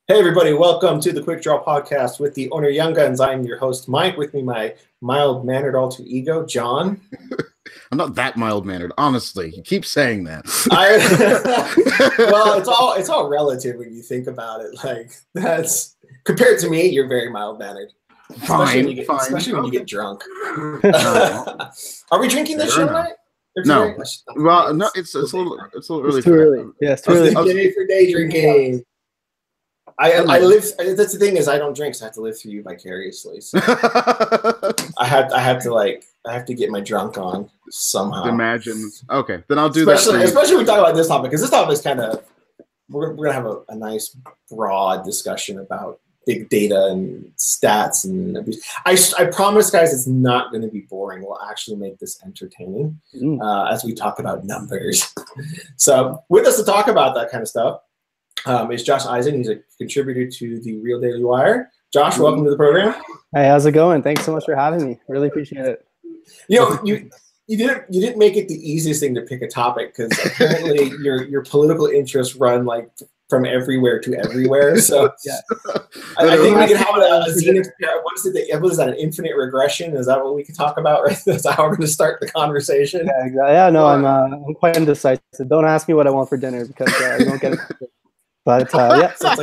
Hey everybody, welcome to the Quick Draw Podcast with the owner Young Guns. I'm your host, Mike. With me, my mild-mannered alter ego, John. I'm not that mild-mannered, honestly. You keep saying that. Well, it's all relative when you think about it. Like that's compared to me, you're very mild-mannered. Fine. Especially when you get drunk. Are we drinking this show tonight? No. Well, no, it's a little early. It's too early. Yeah, it's too early. Day for day drinking. I live. That's the thing is I don't drink, so I have to live through you vicariously. So I have to get my drunk on somehow. Imagine. Okay, then I'll do especially, that. Especially when we talk about this topic, because this topic is kind of we're gonna have a nice broad discussion about big data and stats and abuse. I promise, guys, it's not going to be boring. We'll actually make this entertaining as we talk about numbers. So with us to talk about that kind of stuff. Is Josh Eisen. He's a contributor to the Real Daily Wire. Josh, welcome to the program. Hey, how's it going? Thanks so much for having me. Really appreciate it. You know, you didn't make it the easiest thing to pick a topic because apparently your political interests run like from everywhere to everywhere. So yeah. I think we can have a zenith. What is that? An infinite regression? Is that what we can talk about? Right? That's how we're going to start the conversation. Yeah, exactly. Yeah, no, I'm quite indecisive. Don't ask me what I want for dinner because you won't get it. But yeah, so it's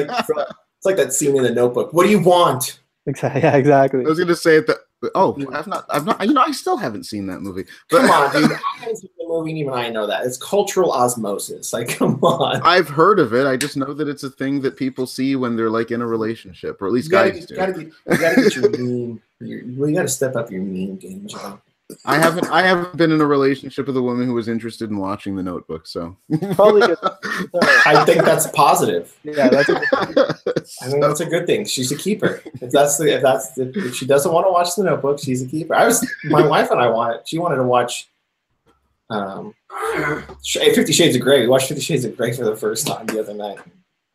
like that scene in The Notebook. What do you want? Exactly. Yeah, exactly. I was going to say that. Oh, I've not. You know, I still haven't seen that movie. But, come on, dude! I haven't seen the movie, and even I know that it's cultural osmosis. Like, come on. I've heard of it. I just know that it's a thing that people see when they're like in a relationship, or at least guys do. You gotta get your meme. You gotta step up your meme game, John. I haven't been in a relationship with a woman who was interested in watching The Notebook, so probably good. I think that's positive. Yeah, that's I think that's a good thing. She's a keeper. If she doesn't want to watch The Notebook, she's a keeper. My wife and I she wanted to watch 50 Shades of Grey. We watched 50 Shades of Grey for the first time the other night.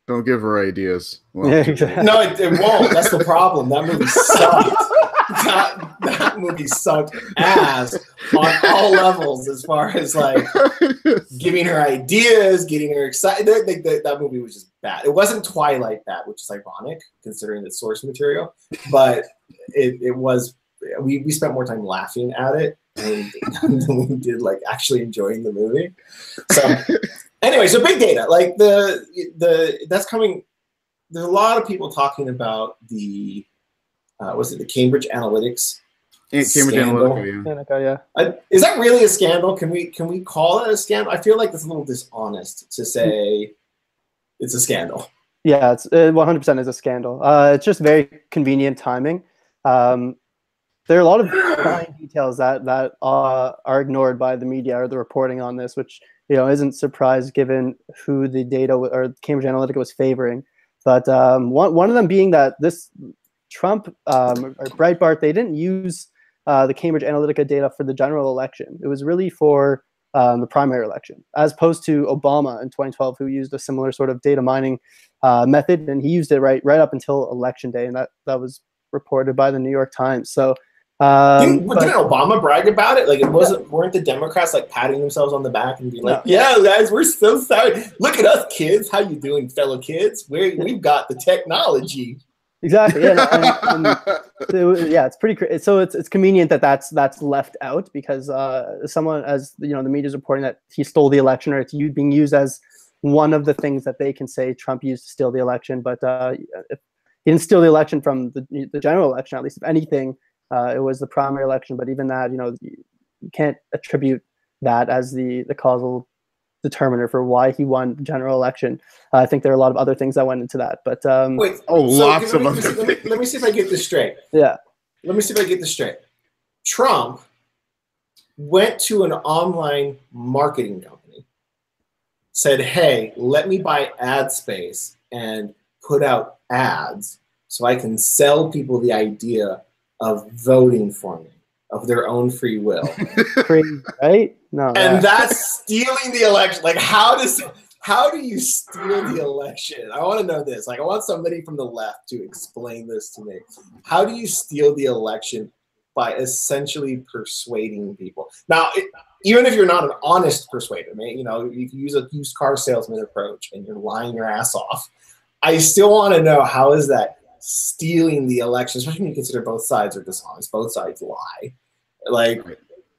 Don't give her ideas. Well, yeah, exactly. No, it won't. That's the problem. That movie sucked. That movie sucked ass on all levels as far as like giving her ideas, getting her excited. That movie was just bad. It wasn't Twilight bad, which is ironic considering the source material, but it was. We spent more time laughing at it than we did like actually enjoying the movie. So anyway, so big data, like that's coming. There's a lot of people talking about the. Was it the Cambridge Analytics? Cambridge Analytica, yeah. Is that really a scandal? Can we call it a scandal? I feel like it's a little dishonest to say it's a scandal. Yeah, it's 100% is a scandal. It's just very convenient timing. There are a lot of fine details that are ignored by the media or the reporting on this, which isn't surprised given who the data or Cambridge Analytica was favoring. But one of them being that this. Trump or Breitbart, they didn't use the Cambridge Analytica data for the general election. It was really for the primary election, as opposed to Obama in 2012, who used a similar sort of data mining method, and he used it right up until election day, and that was reported by the New York Times. So didn't Obama brag about it? Like weren't the Democrats like patting themselves on the back and being like, "Yeah, guys, we're so sorry. Look at us, kids. How you doing, fellow kids? We've got the technology." Exactly. Yeah. It's pretty. So it's convenient that that's left out because someone, as the media is reporting that he stole the election, or it's being used as one of the things that they can say Trump used to steal the election. But he didn't steal the election from the general election. At least, if anything, it was the primary election. But even that, you can't attribute that as the causal determiner for why he won the general election. I think there are a lot of other things that went into that. But wait, lots of other things. Let me see if I get this straight. Yeah. Let me see if I get this straight. Trump went to an online marketing company, said, "Hey, let me buy ad space and put out ads so I can sell people the idea of voting for me of their own free will." Crazy, right? No. And that's stealing the election. Like, how do you steal the election? I want to know this. Like, I want somebody from the left to explain this to me. How do you steal the election by essentially persuading people? Now, even if you're not an honest persuader, if you use a used car salesman approach and you're lying your ass off, I still want to know, how is that stealing the election, especially when you consider both sides are dishonest, both sides lie. Like,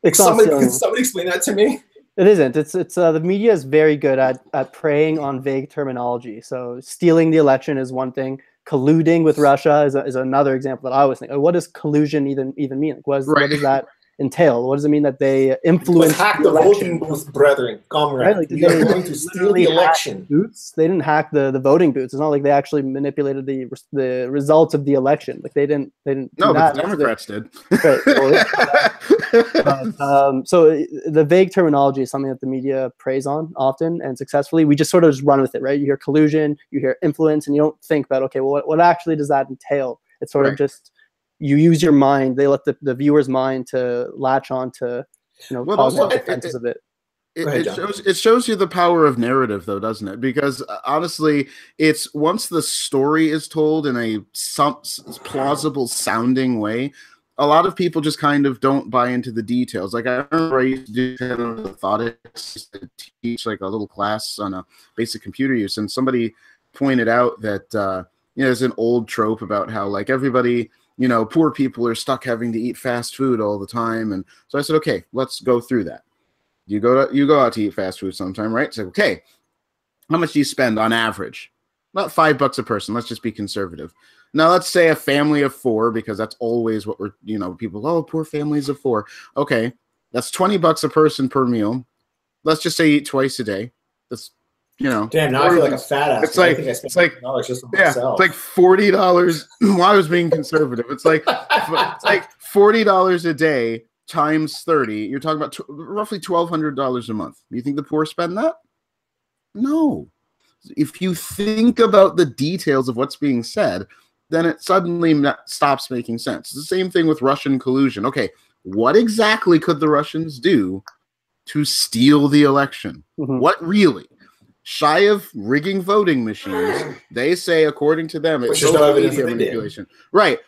it's can somebody explain that to me? It isn't. It's the media is very good at preying on vague terminology. So stealing the election is one thing. Colluding with Russia is another example that I was thinking. What does collusion even mean? Like, what does that entail? What does it mean that they influence hack the voting booth, brethren, comrade? Right? Like, we are going to steal the election. Booths? They didn't hack the voting booths. It's not like they actually manipulated the results of the election. Like they didn't. No, but the Democrats did. Right. So the vague terminology is something that the media preys on often and successfully. We just sort of just run with it, right? You hear collusion, you hear influence, and you don't think about, okay, well, what actually does that entail? It's sort of just, you use your mind. They let the viewer's mind to latch on to, positive defenses of it. It shows you the power of narrative, though, doesn't it? Because honestly, it's once the story is told in a plausible sounding way, a lot of people just kind of don't buy into the details. Like, I remember I used to do kind of orthotics to teach like a little class on a basic computer use, and somebody pointed out that there's an old trope about how like everybody, poor people are stuck having to eat fast food all the time. And so I said, okay, let's go through that. You go out to eat fast food sometime, right? So, okay, how much do you spend on average? About $5 a person. Let's just be conservative. Now, let's say a family of 4, because that's always what we're, people, poor families of 4. Okay, that's $20 a person per meal. Let's just say eat twice a day. That's, Damn, now I feel like a fat ass. It's like, it's like $40. Well, I was being conservative. It's like $40 a day times 30. You're talking about roughly $1,200 a month. You think the poor spend that? No. If you think about the details of what's being said, then it suddenly stops making sense. It's the same thing with Russian collusion. Okay, what exactly could the Russians do to steal the election? Mm-hmm. What really? Shy of rigging voting machines, they say, according to them, it's social media manipulation. Right.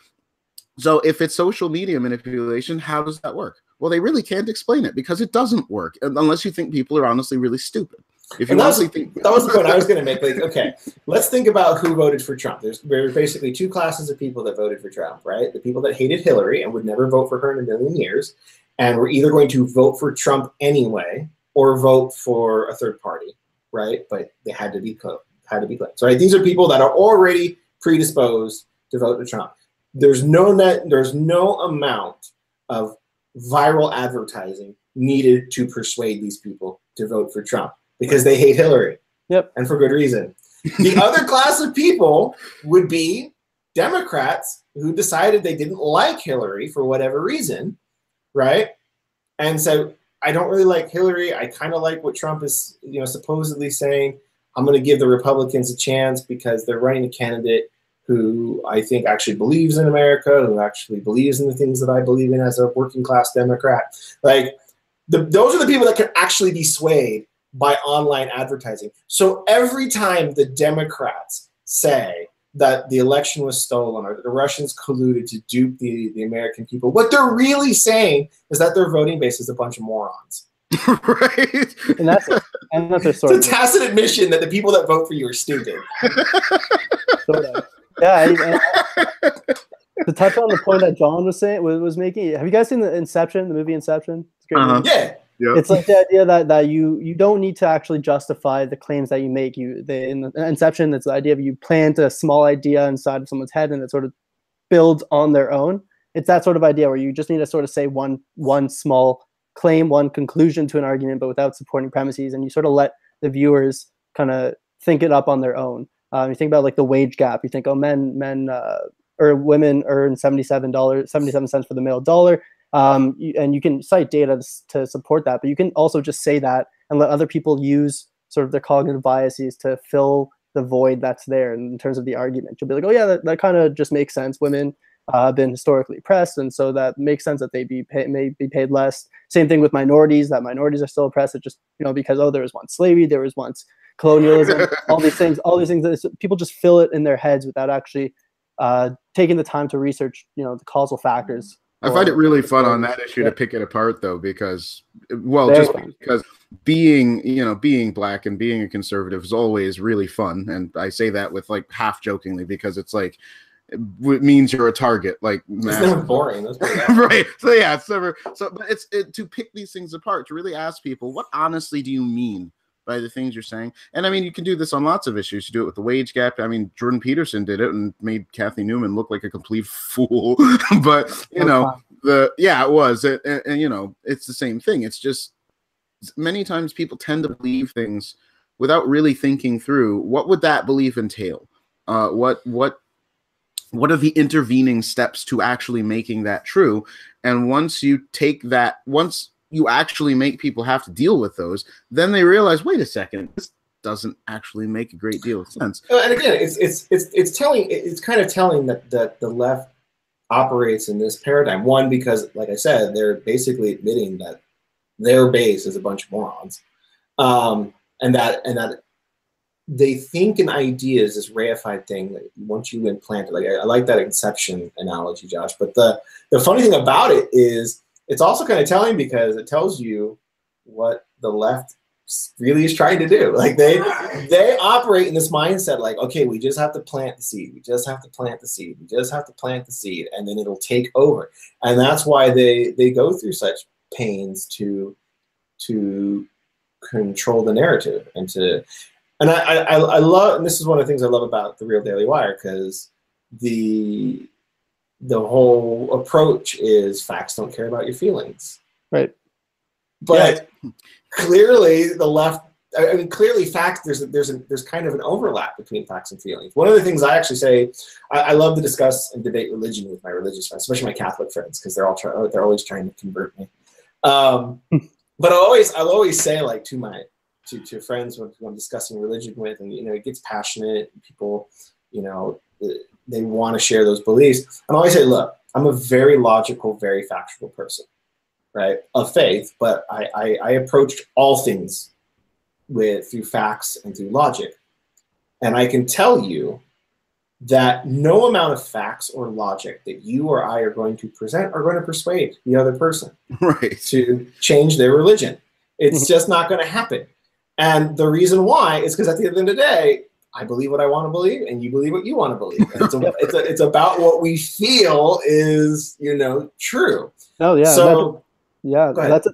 So if it's social media manipulation, how does that work? Well, they really can't explain it because it doesn't work unless you think people are honestly really stupid. If you honestly think that was the point I was going to make. Like, okay, let's think about who voted for Trump. There were basically 2 classes of people that voted for Trump, right? The people that hated Hillary and would never vote for her in a million years, and were either going to vote for Trump anyway or vote for a third party, right? But they had to be cleansed. So right? These are people that are already predisposed to vote for Trump. There's no amount of viral advertising needed to persuade these people to vote for Trump because they hate Hillary. Yep. And for good reason. The other class of people would be Democrats who decided they didn't like Hillary for whatever reason, right? And so I don't really like Hillary. I kind of like what Trump is, supposedly saying. I'm going to give the Republicans a chance because they're running a candidate who I think actually believes in America, who actually believes in the things that I believe in as a working class Democrat. Like, those are the people that can actually be swayed by online advertising. So every time the Democrats say that the election was stolen or that the Russians colluded to dupe the American people, what they're really saying is that their voting base is a bunch of morons. Right. And that's a sort it's a tacit admission that the people that vote for you are stupid. Sort of. Yeah. To touch on the point that John was making, have you guys seen the movie Inception? It's a great movie. Yeah. Yep. It's like the idea that you don't need to actually justify the claims that you make. In the Inception, it's the idea of you plant a small idea inside of someone's head and it sort of builds on their own. It's that sort of idea where you just need to sort of say one small claim, one conclusion to an argument, but without supporting premises, and you sort of let the viewers kind of think it up on their own. You think about like the wage gap. You think, men or women earn $77 for the middle dollar. And you can cite data to support that, but you can also just say that and let other people use sort of their cognitive biases to fill the void that's there in terms of the argument. You'll be like, oh yeah, that kind of just makes sense. Women have been historically oppressed, and so that makes sense that they may be paid less. Same thing with minorities, that minorities are still oppressed. It's just, because, there was once slavery, there was once colonialism, all these things people just fill it in their heads without actually taking the time to research, the causal factors I find it really fun on that issue to pick it apart, though, because, well, just because being, you know, being black and being a conservative is always really fun, and I say that with like half jokingly because it's like it means you're a target, like it's never boring, right? So yeah, it's never so. But it's to pick these things apart, to really ask people, what honestly do you mean by the things you're saying? And I mean, you can do this on lots of issues. You do it with the wage gap. I mean, Jordan Peterson did it and made Kathy Newman look like a complete fool. But you know, it was, and you know, it's the same thing. It's just many times people tend to believe things without really thinking through what would that belief entail. What are the intervening steps to actually making that true? And once you take that, once you actually make people have to deal with those, then they realize, wait a second, this doesn't actually make a great deal of sense. And again, it's kind of telling that the left operates in this paradigm. One, because like I said, they're basically admitting that their base is a bunch of morons, and that they think an idea is this reified thing that once you implant it. Like I like that Inception analogy, Josh. But the funny thing about it is it's also kind of telling because it tells you what the left really is trying to do. Like they operate in this mindset like, okay, we just have to plant the seed. We just have to plant the seed. We just have to plant the seed, and then it'll take over. And that's why they go through such pains to control the narrative and I love, and this is one of the things I love about the Real Daily Wire, because the whole approach is facts don't care about your feelings. Right. But clearly the left, I mean, clearly facts, there's kind of an overlap between facts and feelings. One of the things I actually say, I love to discuss and debate religion with my religious friends, especially my Catholic friends, because they're always trying to convert me. But I'll always say, like, to friends when I'm discussing religion with, and you know, it gets passionate. People, you know, they want to share those beliefs. And I always say, look, I'm a very logical, very factual person, right, of faith, but I approached all things through facts and through logic. And I can tell you that no amount of facts or logic that you or I are going to present are going to persuade the other person to change their religion. It's just not going to happen. And the reason why is because at the end of the day, I believe what I want to believe, and you believe what you want to believe. And it's about what we feel is, you know, true. Oh yeah. So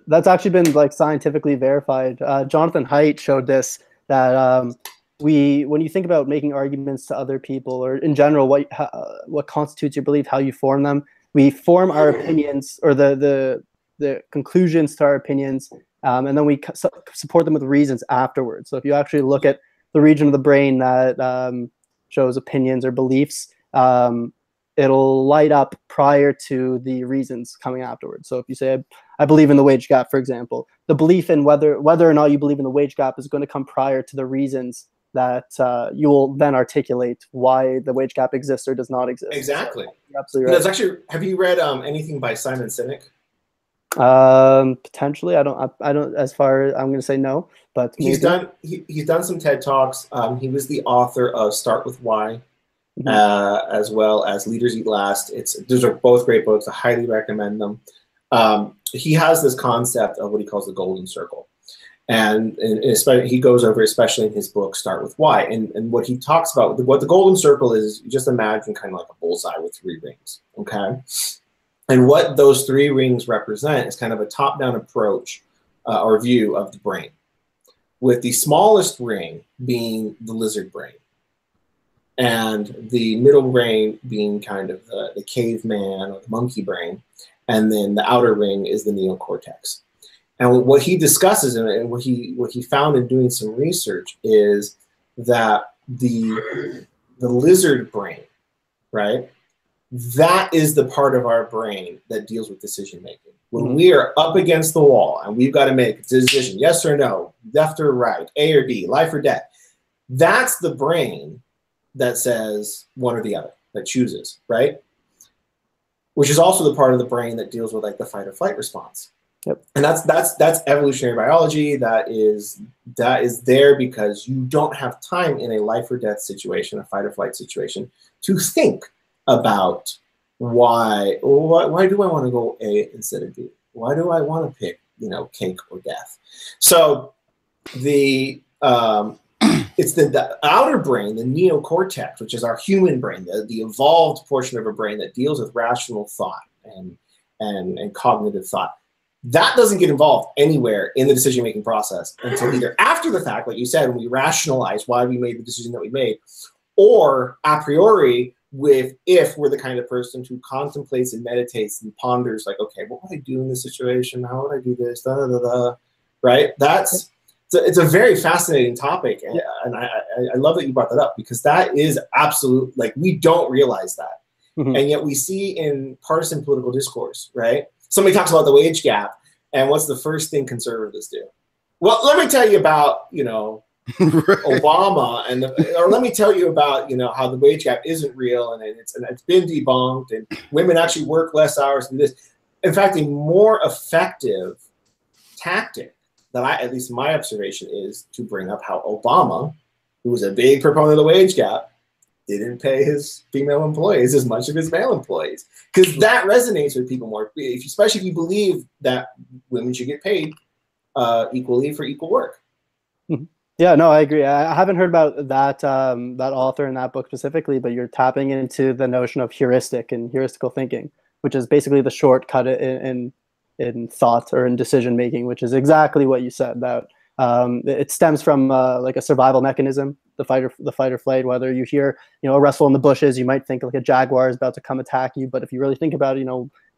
that's actually been like scientifically verified. Jonathan Haidt showed this, that when you think about making arguments to other people, or in general, what constitutes your belief, how you form them, we form our opinions, or the conclusions to our opinions, and then we support them with reasons afterwards. So if you actually look at the region of the brain that shows opinions or beliefs, it'll light up prior to the reasons coming afterwards. So if you say, I believe in the wage gap, for example, the belief in whether or not you believe in the wage gap is going to come prior to the reasons that you will then articulate why the wage gap exists or does not exist. Exactly. So you're absolutely right. That's actually, have you read anything by Simon Sinek? Potentially. I don't, as far as I'm going to say no, but he's done some TED Talks. He was the author of Start With Why, as well as Leaders Eat Last. Those are both great books. I highly recommend them. He has this concept of what he calls the golden circle. And especially, he goes over, especially in his book, Start With Why. And what he talks about, what the golden circle is, you just imagine kind of like a bullseye with 3 rings, okay? And what those 3 rings represent is kind of a top-down approach or view of the brain, with the smallest ring being the lizard brain, and the middle brain being kind of the caveman or the monkey brain, and then the outer ring is the neocortex. And what he discusses and what he found in doing some research is that the lizard brain, right, that is the part of our brain that deals with decision making. When we are up against the wall and we've got to make a decision, yes or no, left or right, A or B, life or death, that's the brain that says one or the other, that chooses, right? Which is also the part of the brain that deals with like the fight or flight response. Yep. And that's evolutionary biology. That is there because you don't have time in a life or death situation, a fight or flight situation, to think about why do I want to go A instead of B? Why do I want to pick, cake or death? So the it's the outer brain, the neocortex, which is our human brain, the evolved portion of our brain that deals with rational thought and cognitive thought. That doesn't get involved anywhere in the decision-making process until either after the fact, like you said, when we rationalize why we made the decision that we made, or a priori, if we're the kind of person who contemplates and meditates and ponders, like, okay, what would I do in this situation? How would I do this? Da, da, da, da. Right? It's a very fascinating topic, and I love that you brought that up, because that is absolute, like, we don't realize that. Mm-hmm. And yet we see in partisan political discourse, right? Somebody talks about the wage gap, and what's the first thing conservatives do? Well, let me tell you about, Obama, or let me tell you about, how the wage gap isn't real, and it's been debunked, and women actually work less hours than this. In fact, a more effective tactic that at least my observation, is to bring up how Obama, who was a big proponent of the wage gap, didn't pay his female employees as much of his male employees, because that resonates with people more, especially if you believe that women should get paid equally for equal work. Yeah, no, I agree. I haven't heard about that that author in that book specifically, but you're tapping into the notion of heuristic and heuristical thinking, which is basically the shortcut in thought or in decision making, which is exactly what you said. That it stems from like a survival mechanism, the fight or flight. Whether you hear a rustle in the bushes, you might think like a jaguar is about to come attack you. But if you really think about it,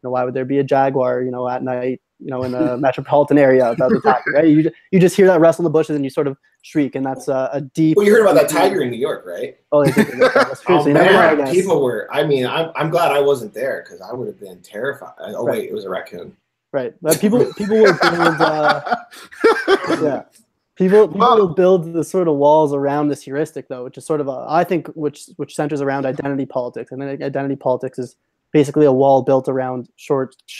why would there be a jaguar at night in a metropolitan area about to attack you, right? You just hear that rustle in the bushes and you sort of shriek, and that's a deep. Well, you heard about that tiger in New York, right? Oh, that's true. Oh, so man, people were. I mean, I'm glad I wasn't there, because I would have been terrified. Oh right. Wait, it was a raccoon. Right, but people will build. People will build the sort of walls around this heuristic, though, which is sort of I think which centers around identity politics, and then identity politics is basically a wall built around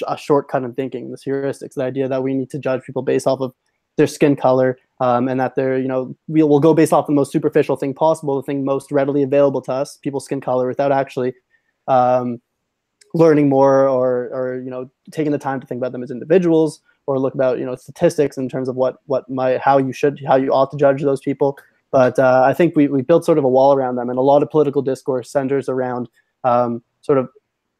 a shortcut in thinking. This heuristics, the idea that we need to judge people based off of their skin color, and that they're we'll go based off the most superficial thing possible, the thing most readily available to us, people's skin color, without actually learning more or taking the time to think about them as individuals, or look about statistics in terms of how you ought to judge those people. But I think we built sort of a wall around them, and a lot of political discourse centers around sort of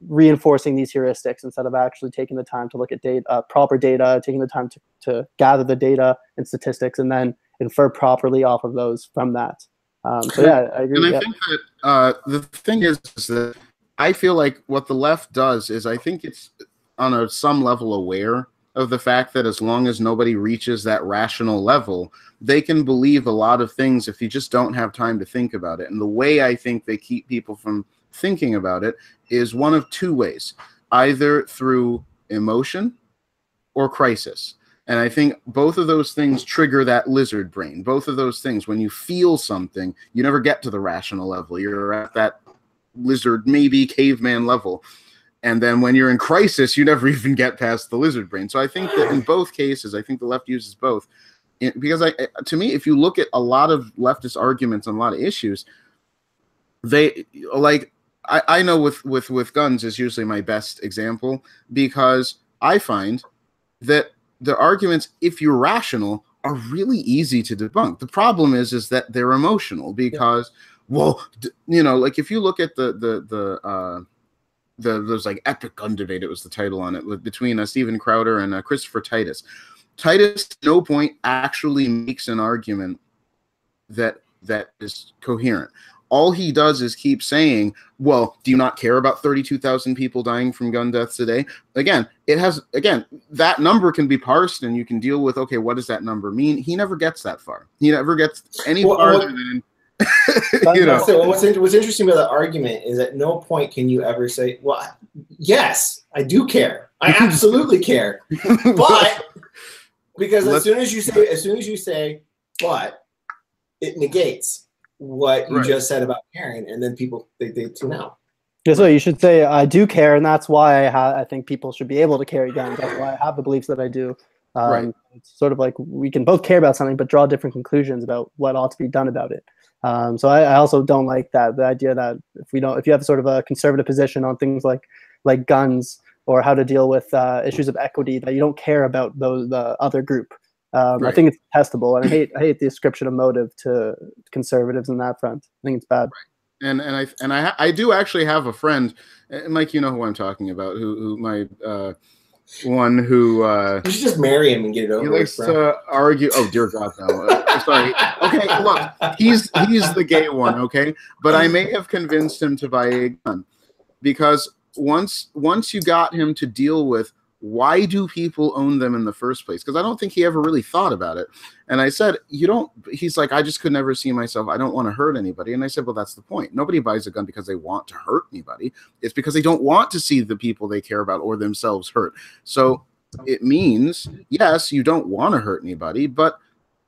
reinforcing these heuristics instead of actually taking the time to look at proper data, taking the time to gather the data and statistics, and then infer properly off of those from that. So yeah, I agree. And I think that the thing is that I feel like what the left does is, I think it's on some level aware of the fact that as long as nobody reaches that rational level, they can believe a lot of things if you just don't have time to think about it. And the way I think they keep people from thinking about it is one of two ways, either through emotion or crisis. And I think both of those things trigger that lizard brain. Both of those things, when you feel something, you never get to the rational level. You're at that lizard, maybe caveman level. And then when you're in crisis, you never even get past the lizard brain. So I think that in both cases, I think the left uses both. Because to me, if you look at a lot of leftist arguments on a lot of issues, I know with guns is usually my best example, because I find that the arguments, if you're rational, are really easy to debunk. The problem is that they're emotional, because like if you look at there's like Epic Gun Debate, it was the title on it, between Steven Crowder and Christopher Titus. Titus at no point actually makes an argument that is coherent. All he does is keep saying, well, do you not care about 32,000 people dying from gun deaths today? Again, that number can be parsed, and you can deal with, okay, what does that number mean? He never gets that far. He never gets any farther than... So what's interesting about that argument is at no point can you ever say, well, yes, I do care. I absolutely care. But because as soon as you say, but, it negates what you just said about caring, and then people they tune out. So you should say, I do care, and that's why I think people should be able to carry guns. That's why I have the beliefs that I do. It's sort of like we can both care about something, but draw different conclusions about what ought to be done about it. So I also don't like the idea that if you have sort of a conservative position on things like like guns or how to deal with issues of equity, that you don't care about the other group. I think it's testable, and I hate the ascription of motive to conservatives in that front. I think it's bad. And I do actually have a friend, Mike, you know who I'm talking about, who my one who you should just marry him and get it over. He likes to argue. Oh dear God, no! Sorry. Okay, look, he's the gay one. Okay, but I may have convinced him to buy a gun, because once you got him to deal with why do people own them in the first place, because I don't think he ever really thought about it. And I said, you don't. He's like, I just could never see myself. I don't want to hurt anybody. And I said, well, that's the point. Nobody buys a gun because they want to hurt anybody. It's because they don't want to see the people they care about or themselves hurt. So it means, yes, you don't want to hurt anybody, but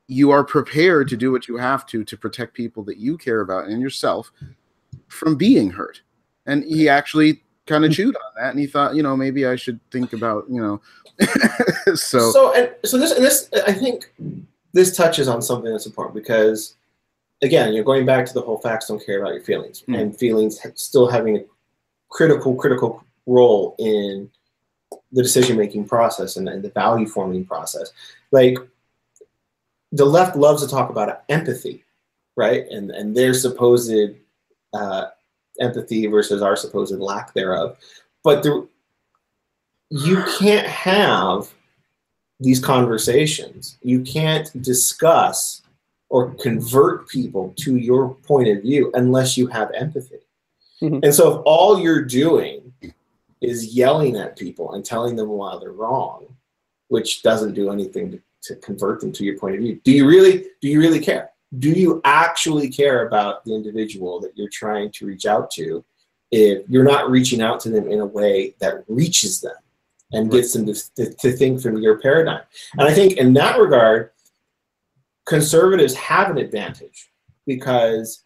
you are prepared to do what you have to protect people that you care about and yourself from being hurt. And he actually kind of chewed on that, and he thought, maybe I should think about, so this I think this touches on something that's important, because again, you're going back to the whole facts don't care about your feelings, and feelings still having a critical role in the decision-making process and the value forming process. Like, the left loves to talk about empathy, right? And their supposed empathy versus our supposed lack thereof. But you can't have these conversations. You can't discuss or convert people to your point of view unless you have empathy. And so if all you're doing is yelling at people and telling them why they're wrong, which doesn't do anything to convert them to your point of view, do you really care? Do you actually care about the individual that you're trying to reach out to if you're not reaching out to them in a way that reaches them and gets them to think from your paradigm? And I think in that regard, conservatives have an advantage, because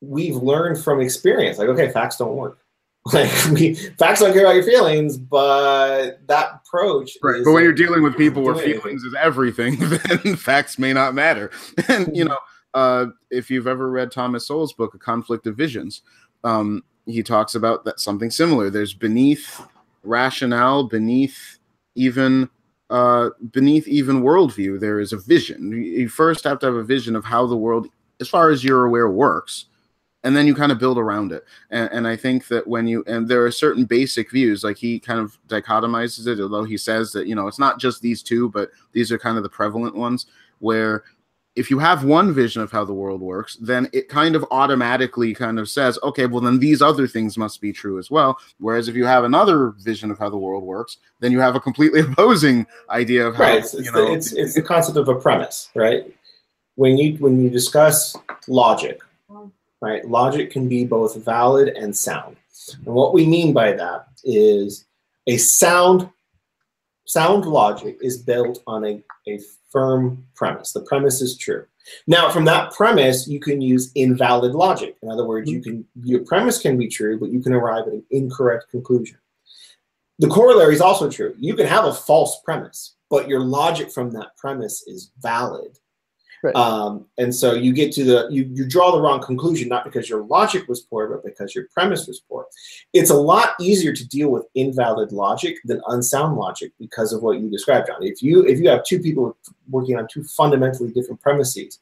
we've learned from experience, like, okay, facts don't work. Like, facts don't care about your feelings, but that approach. Right. But when you're dealing with people where feelings is everything, then facts may not matter. And, if you've ever read Thomas Sowell's book, A Conflict of Visions, he talks about that something similar. There's beneath rationale, beneath even worldview, there is a vision. You first have to have a vision of how the world, as far as you're aware, works. And then you kind of build around it. And I think that and there are certain basic views, like he kind of dichotomizes it, although he says that, it's not just these two, but these are kind of the prevalent ones, where if you have one vision of how the world works, then it kind of automatically kind of says, okay, well, then these other things must be true as well. Whereas if you have another vision of how the world works, then you have a completely opposing idea of how, it's the concept of a premise, right? When you discuss logic, right? Logic can be both valid and sound. And what we mean by that is a sound logic is built on a firm premise. The premise is true. Now, from that premise, you can use invalid logic. In other words, your premise can be true, but you can arrive at an incorrect conclusion. The corollary is also true. You can have a false premise, but your logic from that premise is valid. Right. And so you get to you draw the wrong conclusion, not because your logic was poor, but because your premise was poor. It's a lot easier to deal with invalid logic than unsound logic because of what you described, John. If you have two people working on two fundamentally different premises,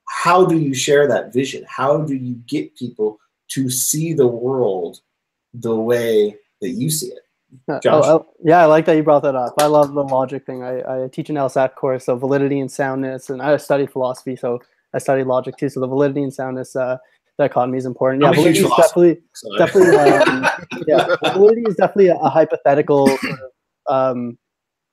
how do you share that vision? How do you get people to see the world the way that you see it? Josh? Yeah, I like that you brought that up. I love the logic thing. I teach an LSAT course, so validity and soundness, and I studied philosophy, so I studied logic too. So the validity and soundness dichotomy is important. Yeah, validity is definitely validity is definitely a hypothetical sort of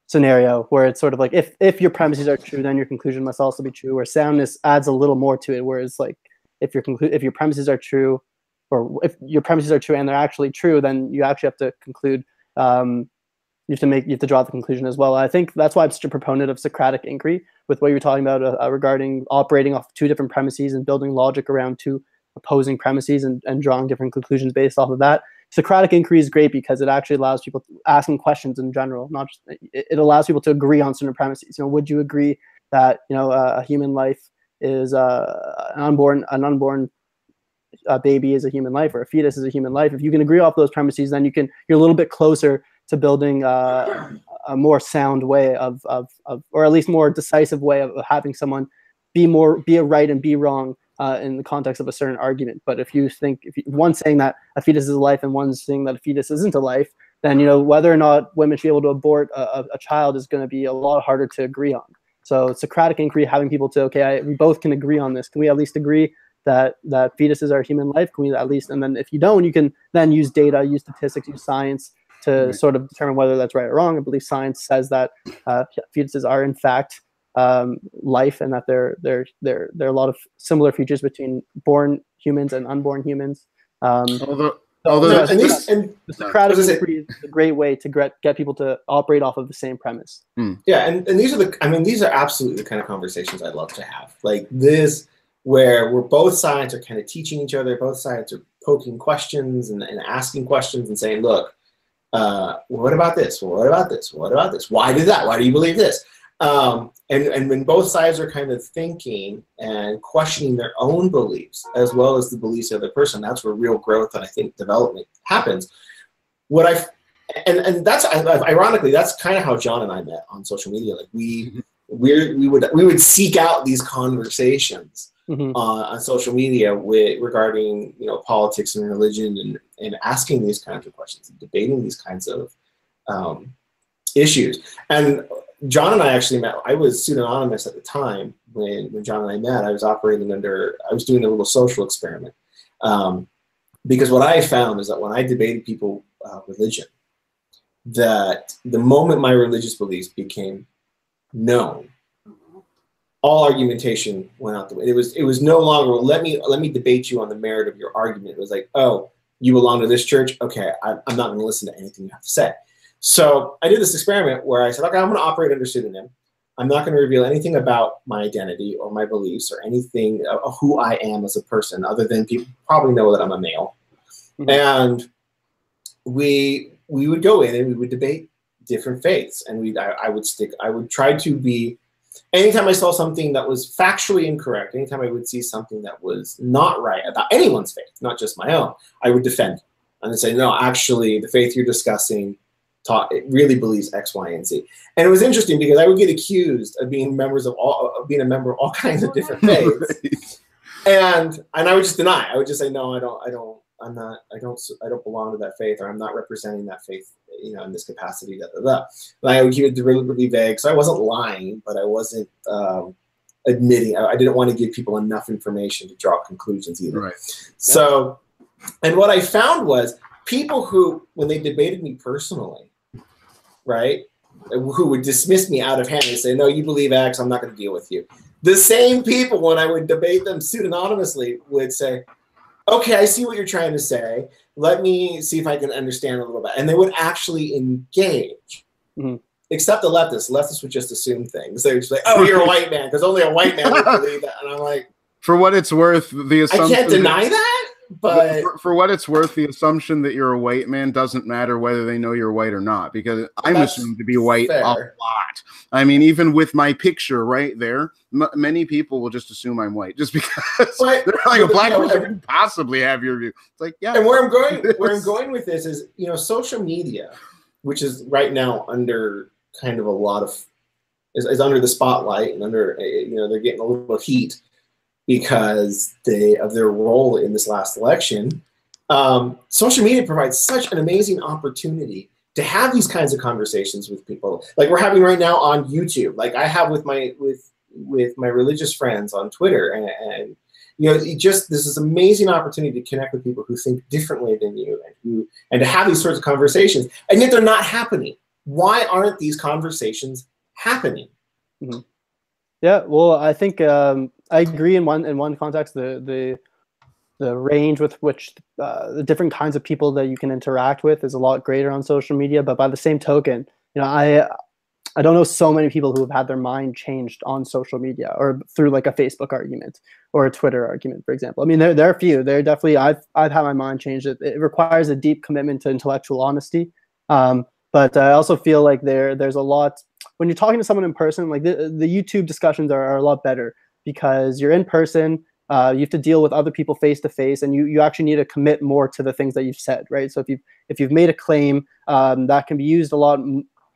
scenario where it's sort of like if your premises are true, then your conclusion must also be true. Where soundness adds a little more to it, whereas like if your premises are true, or if your premises are true and they're actually true, then you actually have to conclude. You have to draw the conclusion as well. I think that's why I'm such a proponent of Socratic inquiry, with what you were talking about regarding operating off two different premises and building logic around two opposing premises and drawing different conclusions based off of that. Socratic inquiry is great because it actually allows people asking questions in general, not just it allows people to agree on certain premises. Would you agree that a human life is an unborn a baby is a human life or a fetus is a human life, if you can agree off those premises, then you're a little bit closer to building a more sound way of or at least more decisive way of having someone be a right and be wrong in the context of a certain argument. But if one's saying that a fetus is a life and one's saying that a fetus isn't a life, then whether or not women should be able to abort a child is going to be a lot harder to agree on. So Socratic inquiry, having people to, okay, we both can agree on this. Can we at least agree that fetuses are human life? Can we at least, and then if you don't, you can then use data, use statistics, use science to sort of determine whether that's right or wrong. I believe science says that fetuses are in fact life, and that there are a lot of similar features between born humans and unborn humans. The Socratic inquiry is a great way to get people to operate off of the same premise. Yeah, and these are absolutely the kind of conversations I'd love to have. Like this, where both sides are kind of teaching each other, both sides are poking questions and asking questions and saying, look, what about this? What about this? What about this? Why did that? Why do you believe this? And when both sides are kind of thinking and questioning their own beliefs as well as the beliefs of the other person, that's where real growth and I think development happens. And that's ironically, that's kind of how John and I met on social media. Like we would seek out these conversations on social media regarding politics and religion and asking these kinds of questions and debating these kinds of issues. And John and I actually met. I was pseudonymous at the time when John and I met. I was doing a little social experiment. Because what I found is that when I debated people religion, that the moment my religious beliefs became known, all argumentation went out the way. It was no longer, let me debate you on the merit of your argument. It was like, oh, you belong to this church? Okay, I'm not going to listen to anything you have to say. So I did this experiment where I said, okay, I'm going to operate under pseudonym. I'm not going to reveal anything about my identity or my beliefs or anything of who I am as a person, other than people probably know that I'm a male. And we would go in and we would debate different faiths, and I would try to be, anytime I saw something that was factually incorrect, anytime I would see something that was not right about anyone's faith, not just my own, I would defend it and say, no, actually, the faith you're discussing it really believes X, Y, and Z. And it was interesting because I would get accused of being a member of all kinds of different faiths, and I would just deny. I would just say, no, I don't belong to that faith, or I'm not representing that faith, in this capacity. And I would keep it deliberately vague, so I wasn't lying, but I wasn't admitting. I didn't want to give people enough information to draw conclusions either. Right. So, and what I found was people who, when they debated me personally, right, who would dismiss me out of hand and say, no, you believe X, I'm not going to deal with you. The same people, when I would debate them pseudonymously, would say, okay, I see what you're trying to say. Let me see if I can understand a little bit. And they would actually engage. Except the leftists. Leftists would just assume things. They would just say, oh, you're a white man, because only a white man would believe that. And I'm like, for what it's worth, the assumption, I can't deny that. But for what it's worth, the assumption that you're a white man doesn't matter whether they know you're white or not, because I'm assumed to be white a lot. I mean, even with my picture right there, many people will just assume I'm white just because they're like, a black person can possibly have your view. It's like, yeah. And where I'm going with this is, social media, which is right now under kind of a lot of is under the spotlight and under they're getting a little heat because of their role in this last election. Social media provides such an amazing opportunity to have these kinds of conversations with people, like we're having right now on YouTube, like I have with my religious friends on Twitter, and there's this amazing opportunity to connect with people who think differently than you, and to have these sorts of conversations, and yet they're not happening. Why aren't these conversations happening? Yeah, well, I think I agree in one context. The range with which the different kinds of people that you can interact with is a lot greater on social media. But by the same token, I don't know so many people who have had their mind changed on social media or through like a Facebook argument or a Twitter argument, for example. I mean, there are a few. There definitely, I've had my mind changed. It requires a deep commitment to intellectual honesty. But I also feel like there's a lot, when you're talking to someone in person, like the YouTube discussions are a lot better because you're in person. You have to deal with other people face to face, and you actually need to commit more to the things that you've said, right? So if you've made a claim, that can be used a lot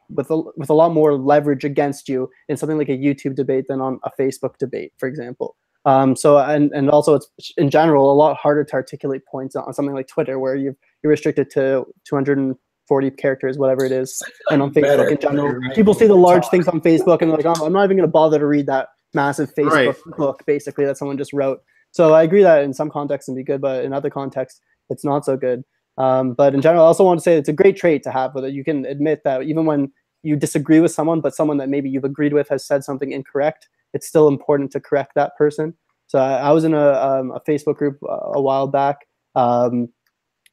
with a lot more leverage against you in something like a YouTube debate than on a Facebook debate, for example. So and also it's in general a lot harder to articulate points on something like Twitter, where you're restricted to 240 characters, whatever it is. And on Facebook in general, people see the large things on Facebook and they're like, oh, I'm not even going to bother to read that massive Facebook book, basically, that someone just wrote. So I agree that in some contexts it can be good, but in other contexts it's not so good. But in general, I also want to say it's a great trait to have, that you can admit that even when you disagree with someone, but someone that maybe you've agreed with has said something incorrect, it's still important to correct that person. So I was in a Facebook group a while back,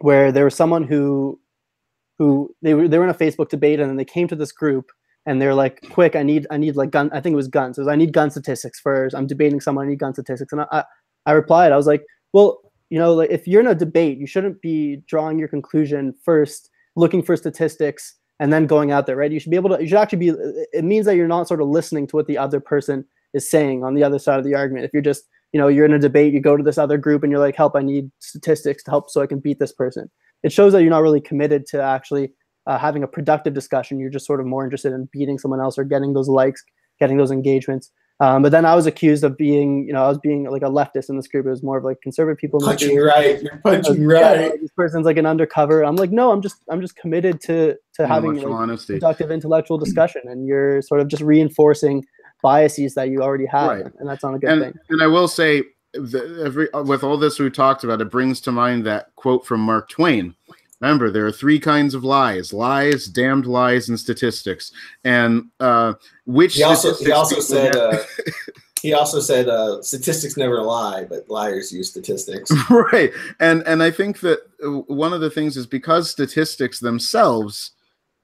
where there was someone who they were in a Facebook debate, and then they came to this group and they're like, quick, I need like gun. I think it was guns. It was, I need gun statistics first. I'm debating someone. I need gun statistics. And I replied, I was like, well, like if you're in a debate, you shouldn't be drawing your conclusion first, looking for statistics, and then going out there, right? You should actually be, it means that you're not sort of listening to what the other person is saying on the other side of the argument. If you're just, you're in a debate, you go to this other group and you're like, help, I need statistics to help so I can beat this person. It shows that you're not really committed to actually having a productive discussion. You're just sort of more interested in beating someone else or getting those likes, getting those engagements. But then I was accused of being, I was being like a leftist in this group. It was more of like conservative people. Punching right. You're punching right. This person's like an undercover. I'm like, no, I'm just committed to having like, productive intellectual discussion. And you're sort of just reinforcing biases that you already have. Right. And that's not a good thing. And I will say, with all this we've talked about, it brings to mind that quote from Mark Twain. Remember, there are three kinds of lies: lies, damned lies, and statistics. And which he also said statistics never lie, but liars use statistics. Right. And I think that one of the things is because statistics themselves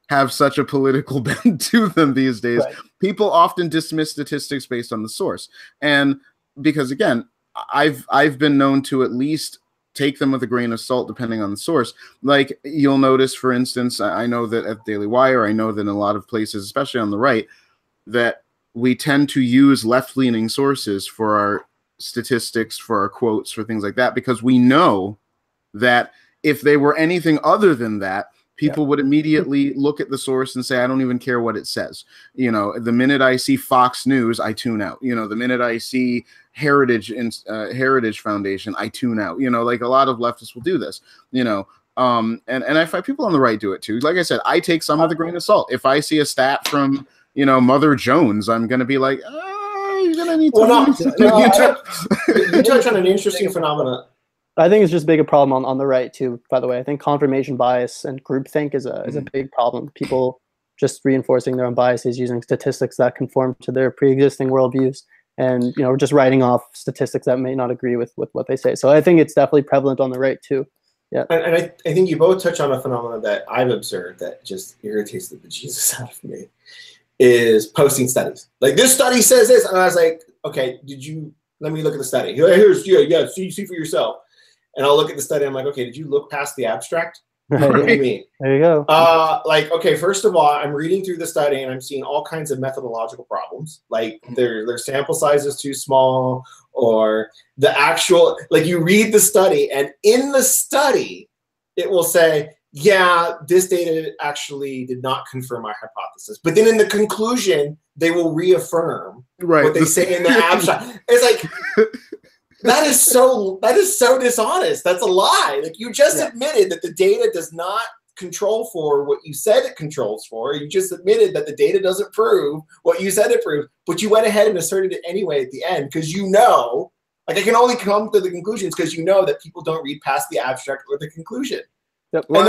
have such a political bent to them these days, people often dismiss statistics based on the source. And because, again, I've been known to at least take them with a grain of salt depending on the source. Like you'll notice, for instance, I know that at Daily Wire, I know that in a lot of places, especially on the right, that we tend to use left-leaning sources for our statistics, for our quotes, for things like that, because we know that if they were anything other than that, people would immediately look at the source and say, I don't even care what it says. The minute I see Fox News, I tune out. The minute I see Heritage Foundation, I tune out. Like a lot of leftists will do this, and I find people on the right do it too. Like I said, I take some of the grain of salt. If I see a stat from, Mother Jones, I'm going to be like, you're going to need to. You touch on an interesting phenomenon. I think it's just big a problem on the right too, by the way. I think confirmation bias and groupthink is a big problem. People just reinforcing their own biases using statistics that conform to their pre-existing worldviews, and just writing off statistics that may not agree with what they say. So I think it's definitely prevalent on the right too. Yeah. And I think you both touch on a phenomenon that I've observed that just irritates the bejesus out of me, is posting studies. Like, this study says this, and I was like, okay, let me look at the study. See for yourself. And I'll look at the study. I'm like, okay, did you look past the abstract? What do you mean? There you go. Okay, first of all, I'm reading through the study and I'm seeing all kinds of methodological problems. Like their sample size is too small, or the actual, like you read the study and in the study, it will say, yeah, this data actually did not confirm my hypothesis. But then in the conclusion, they will reaffirm what they say in the abstract. It's like, that is so dishonest. That's a lie. Like, you just admitted that the data does not control for what you said it controls for. You just admitted that the data doesn't prove what you said it proves, but you went ahead and asserted it anyway at the end because like I can only come to the conclusions because that people don't read past the abstract or the conclusion. Yep. Well,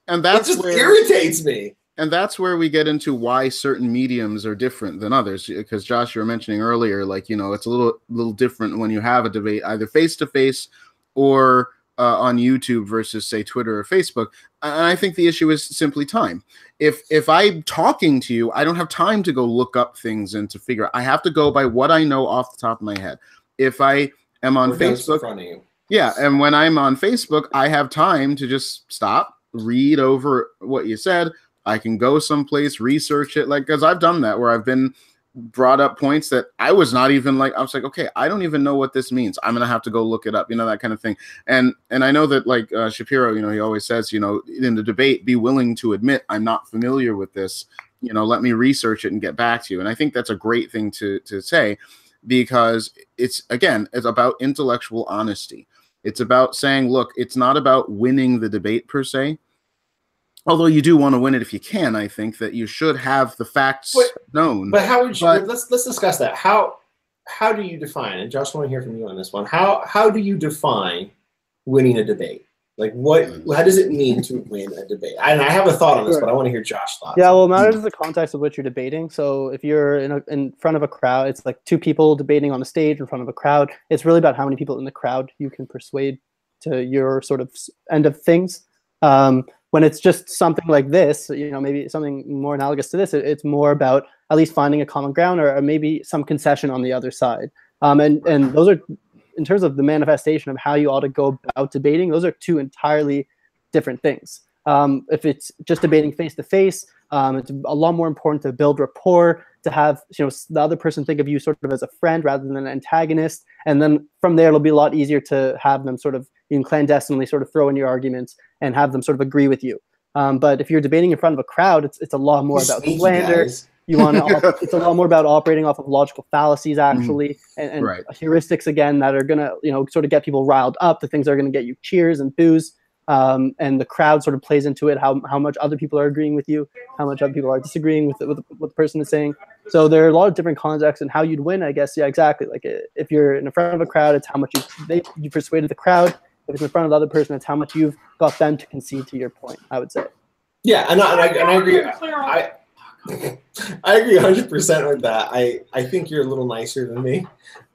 and that's just irritates me. And that's where we get into why certain mediums are different than others. Because Josh, you were mentioning earlier, like, it's a little different when you have a debate either face-to-face or on YouTube versus, say, Twitter or Facebook. And I think the issue is simply time. If I'm talking to you, I don't have time to go look up things and to figure out. I have to go by what I know off the top of my head. If I am on Facebook, in front of you. Yeah, and when I'm on Facebook, I have time to just stop, read over what you said. I can go someplace, research it, like, because I've done that where I've been brought up points that I was not even like, I was like, okay, I don't even know what this means. I'm going to have to go look it up, that kind of thing. And I know that like Shapiro, he always says, in the debate, be willing to admit I'm not familiar with this, let me research it and get back to you. And I think that's a great thing to say, because it's about intellectual honesty. It's about saying, look, it's not about winning the debate per se. Although you do want to win it if you can, I think that you should have the facts known. But how would you? Let's discuss that. How do you define? And Josh, I want to hear from you on this one. How do you define winning a debate? Like how does it mean to win a debate? And I have a thought on this, but I want to hear Josh's thoughts. Yeah, well, it matters the context of which you're debating. So if you're in front of a crowd, it's like two people debating on a stage in front of a crowd. It's really about how many people in the crowd you can persuade to your sort of end of things. When it's just something like this, maybe something more analogous to this, it's more about at least finding a common ground or maybe some concession on the other side. And those are, in terms of the manifestation of how you ought to go about debating, those are two entirely different things. If it's just debating face to face, it's a lot more important to build rapport, to have the other person think of you sort of as a friend rather than an antagonist, and then from there it'll be a lot easier to have them sort of clandestinely sort of throw in your arguments and have them sort of agree with you. But if you're debating in front of a crowd, it's a lot more about slander. You want to. It's a lot more about operating off of logical fallacies, actually, and heuristics again that are gonna sort of get people riled up. The things that are gonna get you cheers and boos. And the crowd sort of plays into it, how much other people are agreeing with you, how much other people are disagreeing with what the person is saying. So there are a lot of different contexts and how you'd win, I guess. Yeah, exactly. Like if you're in front of a crowd, it's how much you persuaded the crowd. If it's in front of the other person, it's how much you've got them to concede to your point, I would say. Yeah, and I agree. I agree 100% with that. I think you're a little nicer than me.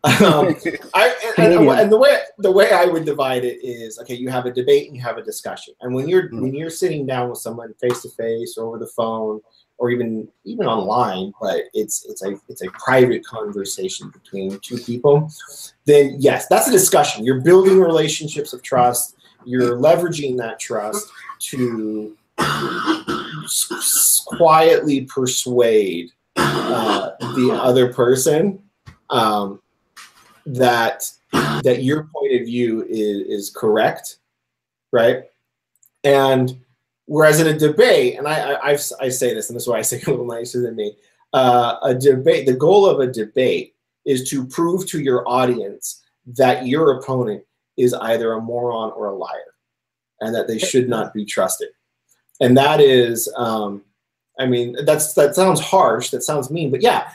And the way I would divide it is, okay, you have a debate and you have a discussion, and when you're sitting down with someone face to face or over the phone or even online, but it's a private conversation between two people, then yes, that's a discussion. You're building relationships of trust. You're leveraging that trust to quietly persuade the other person that your point of view is correct, right? And whereas in a debate, and I say this, and this is why I say a little nicer than me, a debate, the goal of a debate is to prove to your audience that your opponent is either a moron or a liar, and that they should not be trusted. And that is, that sounds harsh, that sounds mean, but yeah,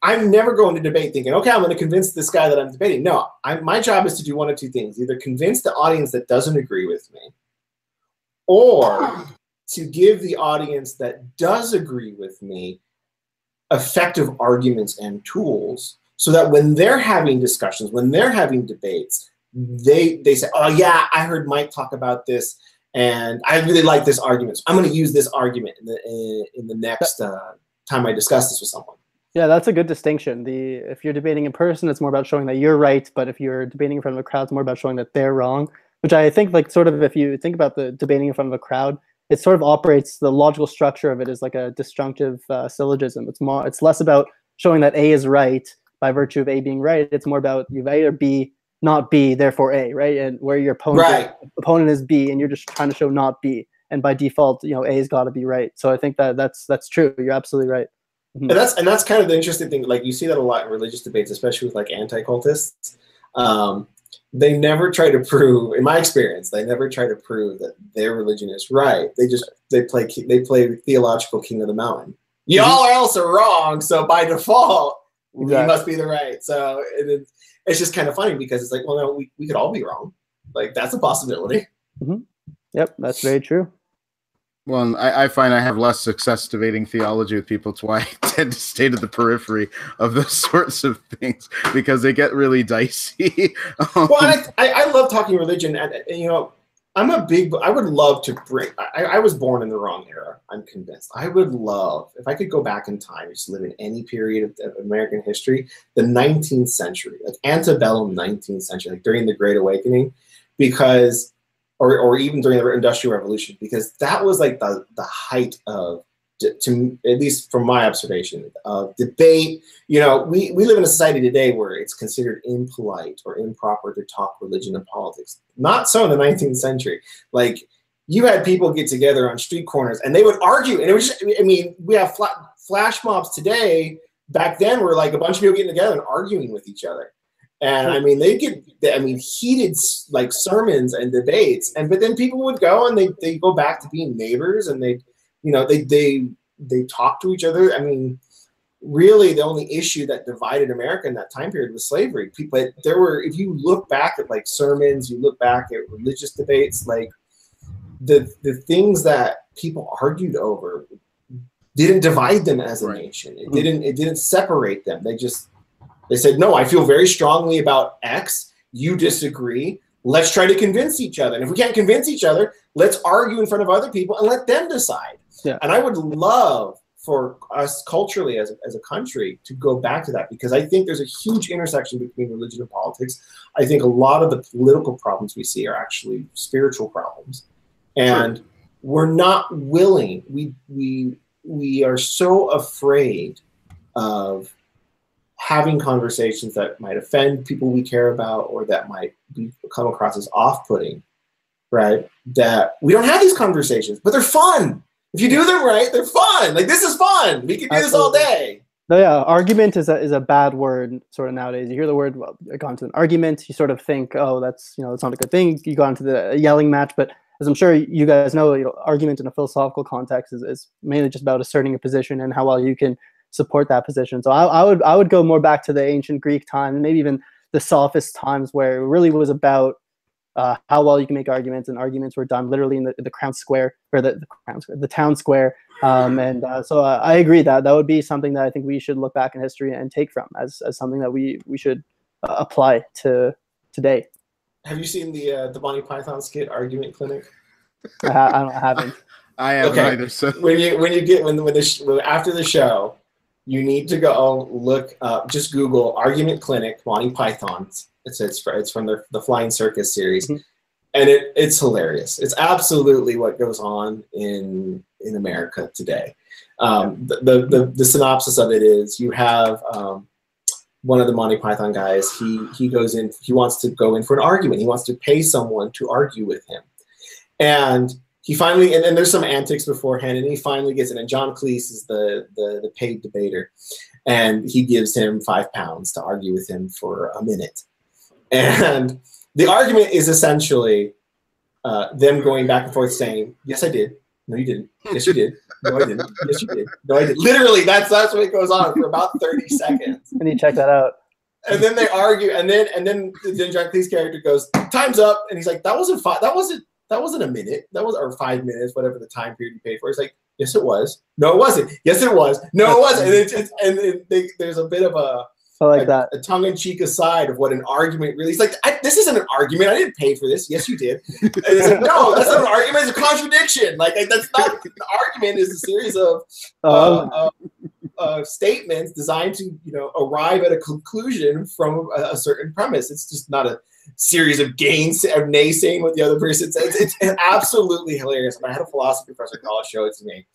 I'm never going to debate thinking, okay, I'm going to convince this guy that I'm debating. No, my job is to do one of two things: either convince the audience that doesn't agree with me, or to give the audience that does agree with me effective arguments and tools, so that when they're having discussions, when they're having debates, they say, oh yeah, I heard Mike talk about this, and I really like this argument, so I'm going to use this argument in the next time I discuss this with someone. Yeah, that's a good distinction. If you're debating in person, it's more about showing that you're right, but if you're debating in front of a crowd, it's more about showing that they're wrong, which I think, like, sort of, if you think about the debating in front of a crowd, it sort of operates, the logical structure of it is like a disjunctive syllogism. It's less about showing that A is right by virtue of A being right. It's more about you've A or B, not B, therefore A, right? And where your opponent is B, and you're just trying to show not B, and by default, A's got to be right. So I think that's true. You're absolutely right. Mm-hmm. And that's kind of the interesting thing. Like, you see that a lot in religious debates, especially with like anti-cultists. They never try to prove, in my experience, they never try to prove that their religion is right. They play theological king of the mountain. Y'all else are wrong, so by default, you must be the right. So it's just kind of funny because it's like, well, no, we could all be wrong. Like, that's a possibility. Mm-hmm. Yep, that's very true. Well, I find I have less success debating theology with people. It's why I tend to stay to the periphery of those sorts of things, because they get really dicey. Well, I love talking religion, and I would love to bring. I was born in the wrong era. I'm convinced. I would love, if I could go back in time, just live in any period of American history, the 19th century, like antebellum 19th century, like during the Great Awakening, because. Or even during the Industrial Revolution, because that was like the height of to at least from my observation, debate. You know, we live in a society today where it's considered impolite or improper to talk religion and politics. Not so in the 19th century. Like, you had people get together on street corners and they would argue, and it was just, I mean, we have flash mobs today. Back then, were like a bunch of people getting together and arguing with each other. And I mean, they get, I mean, heated like sermons and debates, but then people would go and they go back to being neighbors, and they talk to each other. I mean, really, the only issue that divided America in that time period was slavery. But there were, if you look back at like sermons, you look back at religious debates, like the things that people argued over didn't divide them as a nation. It didn't separate them. They said, no, I feel very strongly about X. You disagree. Let's try to convince each other. And if we can't convince each other, let's argue in front of other people and let them decide. Yeah. And I would love for us culturally as a country to go back to that, because I think there's a huge intersection between religion and politics. I think a lot of the political problems we see are actually spiritual problems. And we're not willing. We are so afraid of having conversations that might offend people we care about, or that might come across as off-putting, right? That we don't have these conversations, but they're fun. If you do them right, they're fun. Like, this is fun. We can do this all day. No, yeah, argument is a bad word sort of nowadays. You hear the word, well, I got into an argument, you sort of think, oh, that's not a good thing. You got into the yelling match, but as I'm sure you guys know, argument in a philosophical context is mainly just about asserting a position and how well you can support that position. So I would go more back to the ancient Greek time, maybe even the sophist times, where it really was about how well you can make arguments, and arguments were done literally in the crown square, or the town square. So I agree that would be something that I think we should look back in history and take from as something that we should apply to today. Have you seen the Monty Python skit Argument Clinic? I haven't. I haven't either. So when after the show, you need to go look up, just Google Argument Clinic Monty Python. It's from the Flying Circus series, and it's hilarious. It's absolutely what goes on in America today. The synopsis of it is, you have one of the Monty Python guys. He goes in. He wants to go in for an argument. He wants to pay someone to argue with him, and he finally, and there's some antics beforehand, and he finally gets in. And John Cleese is the paid debater, and he gives him £5 to argue with him for a minute. And the argument is essentially them going back and forth saying, "Yes, I did. No, you didn't. Yes, you did. No, I didn't. Yes, you did. No, I did." Literally, that's what it goes on for about 30 seconds. And you check that out. And then they argue, and then John Cleese's character goes, "Time's up," and he's like, "That wasn't a minute. That was, or 5 minutes, whatever the time period you paid for." It's like, "Yes, it was. No, it wasn't. Yes, it was. No, it wasn't." And there's a bit of a tongue-in-cheek aside of what an argument really is. Like, this isn't an argument. I didn't pay for this. Yes, you did. And it's like, no, that's not an argument. It's a contradiction. Like, that's not an argument. Is a series of statements designed to arrive at a conclusion from a certain premise. It's just not a series of naysaying what the other person says. It's absolutely hilarious. And I had a philosophy professor in college show it to me.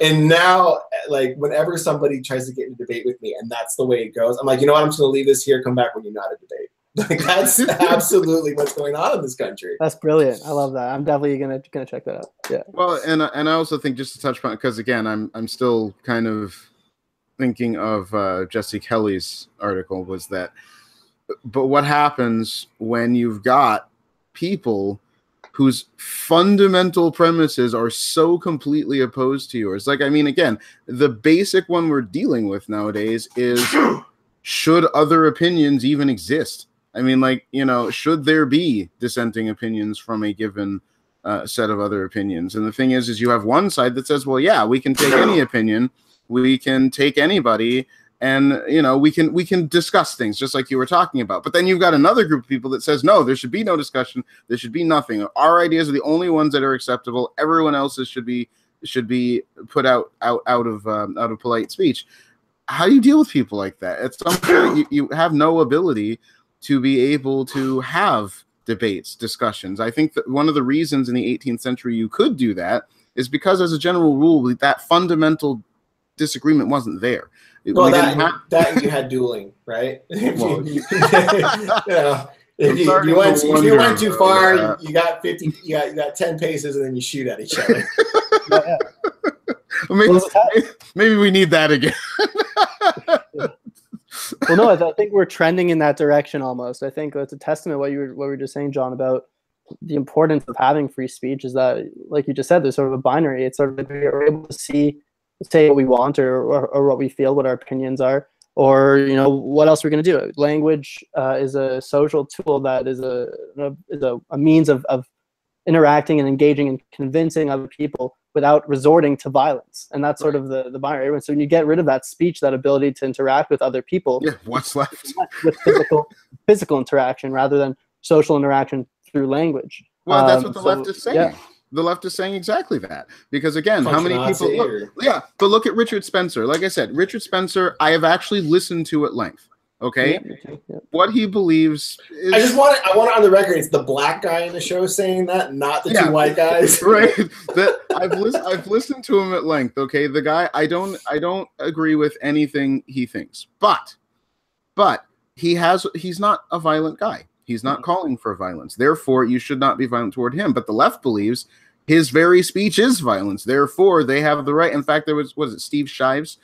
And now, like, whenever somebody tries to get in a debate with me and that's the way it goes, I'm like, you know what? I'm just going to leave this here. Come back when you're not a debate. Like, that's absolutely what's going on in this country. That's brilliant. I love that. I'm definitely gonna check that out. Yeah. Well, and I also think, just to touch upon, because again, I'm still kind of thinking of Jesse Kelly's article, was that, but what happens when you've got people whose fundamental premises are so completely opposed to yours? Like, I mean, again, the basic one we're dealing with nowadays is, should other opinions even exist? I mean, like, should there be dissenting opinions from a given set of other opinions? And the thing is you have one side that says, well, yeah, we can take any opinion, we can take anybody, and we can discuss things just like you were talking about. But then you've got another group of people that says, no, there should be no discussion, there should be nothing. Our ideas are the only ones that are acceptable. Everyone else's should be put out of polite speech. How do you deal with people like that? At some point, you have no ability to be able to have debates, discussions. I think that one of the reasons in the 18th century you could do that is because, as a general rule, that fundamental disagreement wasn't there. Well, that you had dueling, right? Well, If you went too far, you got 50, you got 10 paces, and then you shoot at each other. Maybe we need that again. Well, no, I think we're trending in that direction almost. I think it's a testament what you were just saying, John, about the importance of having free speech is that, like you just said, there's sort of a binary. It's sort of like we're able to say what we want or what we feel, what our opinions are, or what else we're going to do. Language is a social tool that is a means of interacting and engaging and convincing other people without resorting to violence. And that's sort of the binary. So when you get rid of that speech, that ability to interact with other people, what's left? With physical interaction rather than social interaction through language. Well, that's what the left is saying. Yeah. The left is saying exactly that. Because again, how many people but look at Richard Spencer. Like I said, Richard Spencer, I have actually listened to at length. Okay, what he believes is... I want it on the record. It's the black guy in the show saying that, not the two white guys. Right. I've listened to him at length. Okay, the guy, I don't agree with anything he thinks, but he's not a violent guy. He's not calling for violence. Therefore, you should not be violent toward him. But the left believes his very speech is violence. Therefore, they have the right. In fact, there was Steve Shives,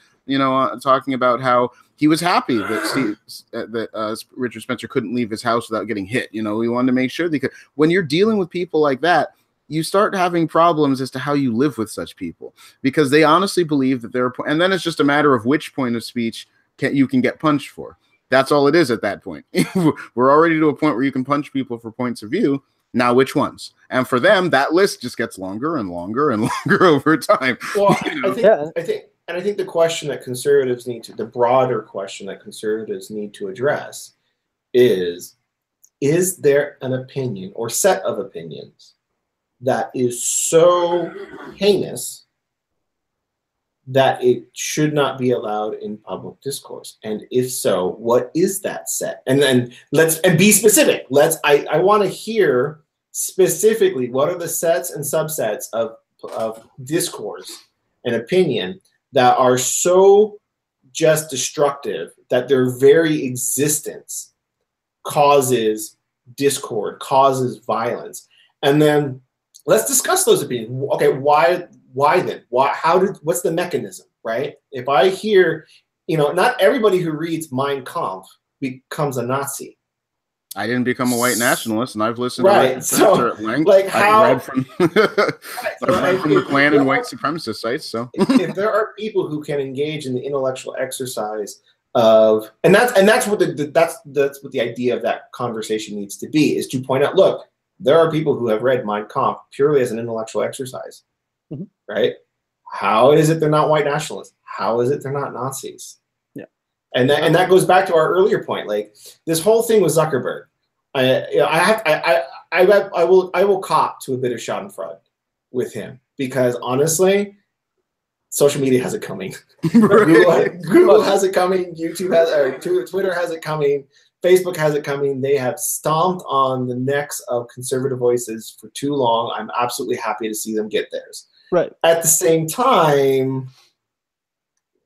talking about how he was happy that Richard Spencer couldn't leave his house without getting hit. He wanted to make sure that when you're dealing with people like that, you start having problems as to how you live with such people, because they honestly believe that and then it's just a matter of which point of speech you can get punched for. That's all it is at that point. We're already to a point where you can punch people for points of view. Now, which ones? And for them, that list just gets longer and longer and longer over time. Well, I think the question that conservatives the broader question that conservatives need to address is there an opinion or set of opinions that is so heinous that it should not be allowed in public discourse? And if so, what is that set? And then be specific. I want to hear specifically what are the sets and subsets of discourse and opinion that are so just destructive that their very existence causes discord, causes violence. And then let's discuss those opinions. Okay, why then? What's the mechanism, right? If I hear, not everybody who reads Mein Kampf becomes a Nazi. I didn't become a white nationalist, and I've listened to Spencer at length. I read from the Klan and white supremacist sites. So if there are people who can engage in the intellectual exercise of, and that's what the idea of that conversation needs to be, is to point out, look, there are people who have read Mein Kampf purely as an intellectual exercise, right? How is it they're not white nationalists? How is it they're not Nazis? And that goes back to our earlier point. Like this whole thing with Zuckerberg, I will cop to a bit of Schadenfreude with him, because honestly, social media has it coming. Google has it coming. Twitter has it coming. Facebook has it coming. They have stomped on the necks of conservative voices for too long. I'm absolutely happy to see them get theirs. Right. At the same time,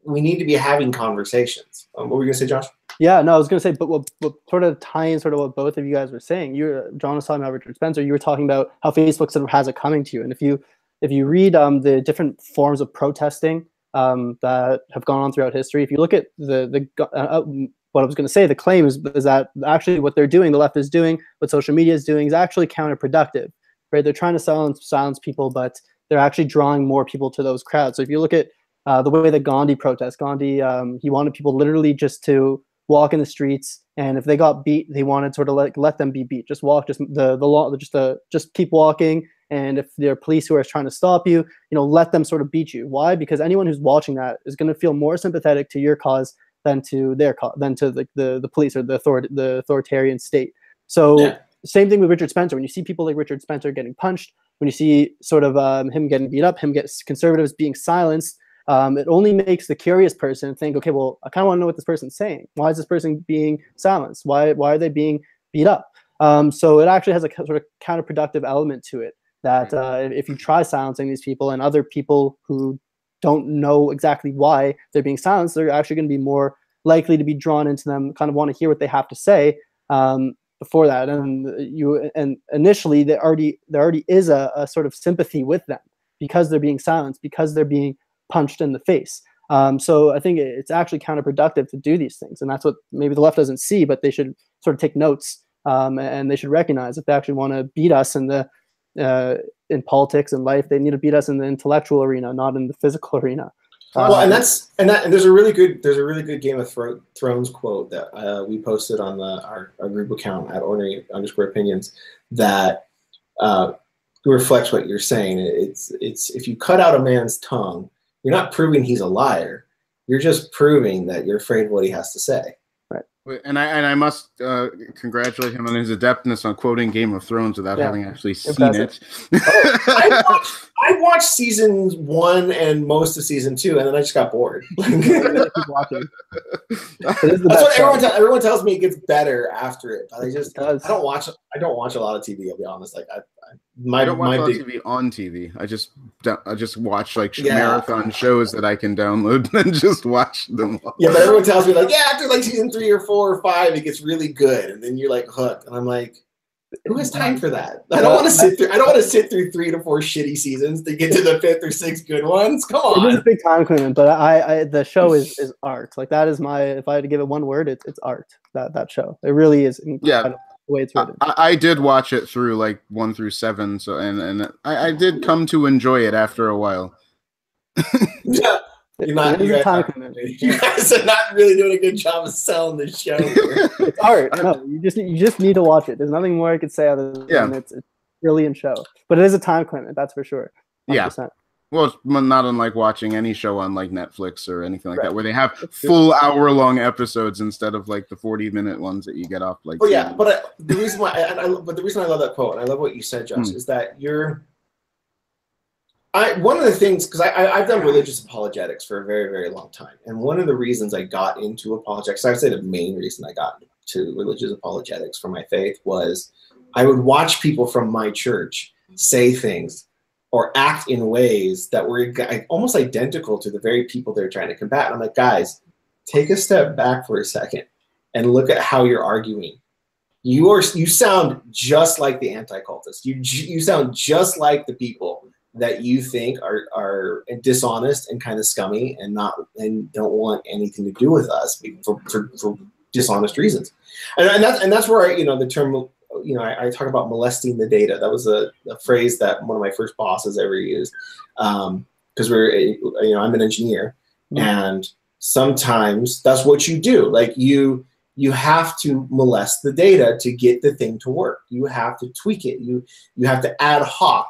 we need to be having conversations. What were you going to say, Josh? Yeah, no, I was going to say, but what sort of tying sort of what both of you guys were saying. John was talking about Richard Spencer. You were talking about how Facebook sort of has it coming to you. And if you read the different forms of protesting that have gone on throughout history, if you look at what I was going to say, the claim is that actually what they're doing, the left is doing, what social media is doing, is actually counterproductive. Right? They're trying to silence people, but they're actually drawing more people to those crowds. So if you look at the way that Gandhi protests, he wanted people literally just to walk in the streets, and if they got beat, they wanted sort of let them be beat. Just walk, just keep walking. And if there are police who are trying to stop you, let them sort of beat you. Why? Because anyone who's watching that is going to feel more sympathetic to your cause than to their cause, than to the police or the authoritarian state. So same thing with Richard Spencer. When you see people like Richard Spencer getting punched, when you see sort of him getting beat up, conservatives being silenced, it only makes the curious person think, okay, well, I kind of want to know what this person's saying. Why is this person being silenced? Why are they being beat up? So it actually has a sort of counterproductive element to it. that if you try silencing these people and other people who don't know exactly why they're being silenced, they're actually going to be more likely to be drawn into them, kind of want to hear what they have to say before that. And initially there already is a sort of sympathy with them because they're being silenced, because they're being punched in the face. So I think it's actually counterproductive to do these things, and that's what maybe the left doesn't see, but they should sort of take notes, and they should recognize if they actually want to beat us in the in politics and life, they need to beat us in the intellectual arena, not in the physical arena. Well, and there's a really good Game of Thrones quote that we posted on our group account at ordinary_opinions that reflects what you're saying. It's if you cut out a man's tongue, you're not proving he's a liar. You're just proving that you're afraid of what he has to say. And I must congratulate him on his adeptness on quoting Game of Thrones without having actually seen it. I watched season 1 and most of season 2, and then I just got bored. That's what everyone tells me. It gets better after it, but I don't watch a lot of TV. I'll be honest. Like I don't watch a lot of TV on TV. I just watch like marathon shows that I can download and just watch them. Yeah, but everyone tells me like, after like season 3 or 4 or 5, it gets really good, and then you're like hooked. And I'm like, who has time for that? I don't want to sit through 3 to 4 shitty seasons to get to the 5th or 6th good ones. Come on. It is a big time commitment, but the show is art. Like that is if I had to give it one word, it's art. That show. It really is incredible. The way it's written. I did watch it through like 1 through 7, so and I did come to enjoy it after a while. Yeah. You guys are not really doing a good job of selling the show. It's art. No, you just need to watch it. There's nothing more I could say other than it's a brilliant show. But it is a time commitment, that's for sure. 100%. Yeah. Well, it's not unlike watching any show on like Netflix or anything like that, where they have full hour-long episodes instead of like the 40-minute ones that you get off. Like, well, yeah, but the reason why I love that quote, and I love what you said, Josh, is that one of the things, because I've done religious apologetics for a very, very long time, and one of the reasons I got into apologetics, I would say the main reason I got to religious apologetics for my faith was I would watch people from my church say things or act in ways that were almost identical to the very people they're trying to combat. And I'm like, guys, take a step back for a second and look at how you're arguing. You sound just like the anti-cultists. You sound just like the people that you think are dishonest and kind of scummy and don't want anything to do with us for dishonest reasons. And that's where the term, I talk about molesting the data. That was a phrase that one of my first bosses ever used, because I'm an engineer, and sometimes that's what you do. Like you have to molest the data to get the thing to work. You have to tweak it. You have to ad hoc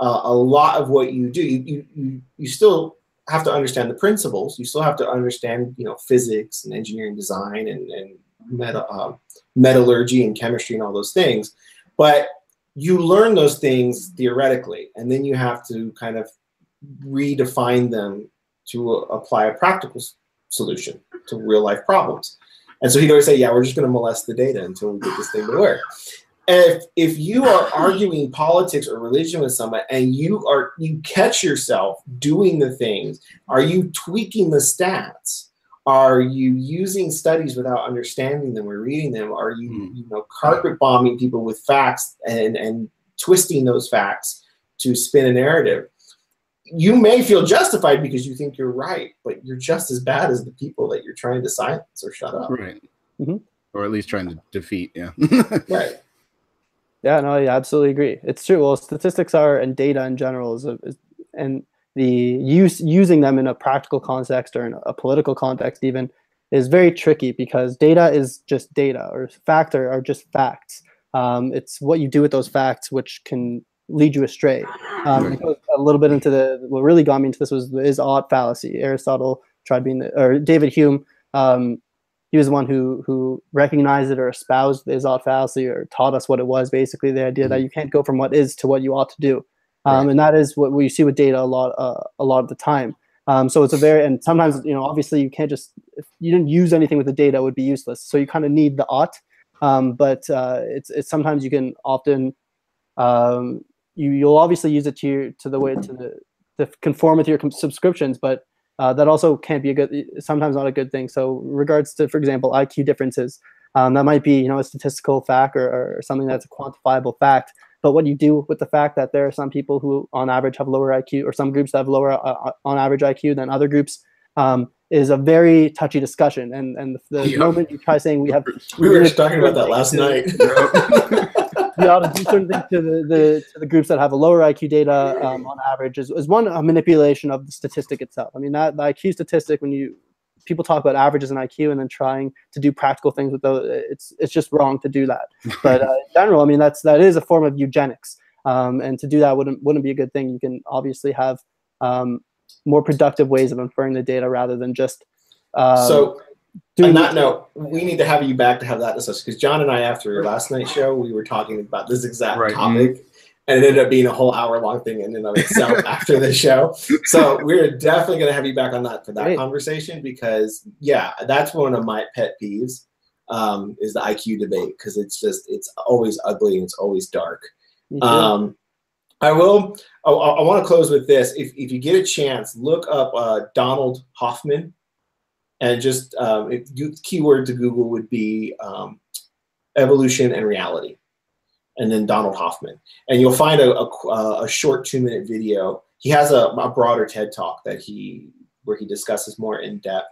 a lot of what you do. You still have to understand the principles. You still have to understand physics and engineering design and metallurgy and chemistry and all those things, but you learn those things theoretically, and then you have to kind of redefine them to apply a practical solution to real life problems. And so he'd always say, we're just going to molest the data until we get this thing to work. And if you are arguing politics or religion with someone and you catch yourself doing the things, are you tweaking the stats? Are you using studies without understanding them or reading them? Are you, carpet bombing people with facts and twisting those facts to spin a narrative? You may feel justified because you think you're right, but you're just as bad as the people that you're trying to silence or shut up. Right. Mm-hmm. Or at least trying to defeat. Yeah. Right. Yeah, no, I absolutely agree. It's true. Well, statistics and data in general and the using them in a practical context or in a political context even is very tricky, because data is just data, or facts are just facts. It's what you do with those facts which can lead you astray. It goes a little bit into what really got me into this is ought fallacy. Aristotle tried or David Hume, he was the one who recognized it or espoused the ought fallacy, or taught us what it was, basically the idea that you can't go from what is to what you ought to do. And that is what we see with data a lot of the time. So it's and sometimes, obviously you can't just, if you didn't use anything with the data, it would be useless. So you kind of need the ought, but it's sometimes you can often you'll obviously use it to conform with your subscriptions, but that also can't be sometimes not a good thing. So regards to, for example, IQ differences, that might be, a statistical fact or something that's a quantifiable fact. But what you do with the fact that there are some people who on average have lower IQ, or some groups that have lower on average IQ than other groups, is a very touchy discussion. And the moment you try saying we were talking about that last night. You ought to do certain things to the groups that have a lower IQ data on average is one, a manipulation of the statistic itself. I mean, that the IQ statistic, when people talk about averages and IQ and then trying to do practical things with those, it's just wrong to do that. But in general, I mean, that is a form of eugenics, and to do that wouldn't be a good thing. You can obviously have more productive ways of inferring the data rather than just so. On that note, we need to have you back to have that discussion, because John and I, after your last night's show, we were talking about this exact topic, and it ended up being a whole hour-long thing in and of itself after the show. So we're definitely going to have you back on that for that conversation, because that's one of my pet peeves, is the IQ debate, because it's always ugly and it's always dark. I want to close with this. If you get a chance, look up Donald Hoffman. And just keyword to Google would be evolution and reality, and then Donald Hoffman. And you'll find a short 2-minute video. He has a broader TED Talk where he discusses more in depth,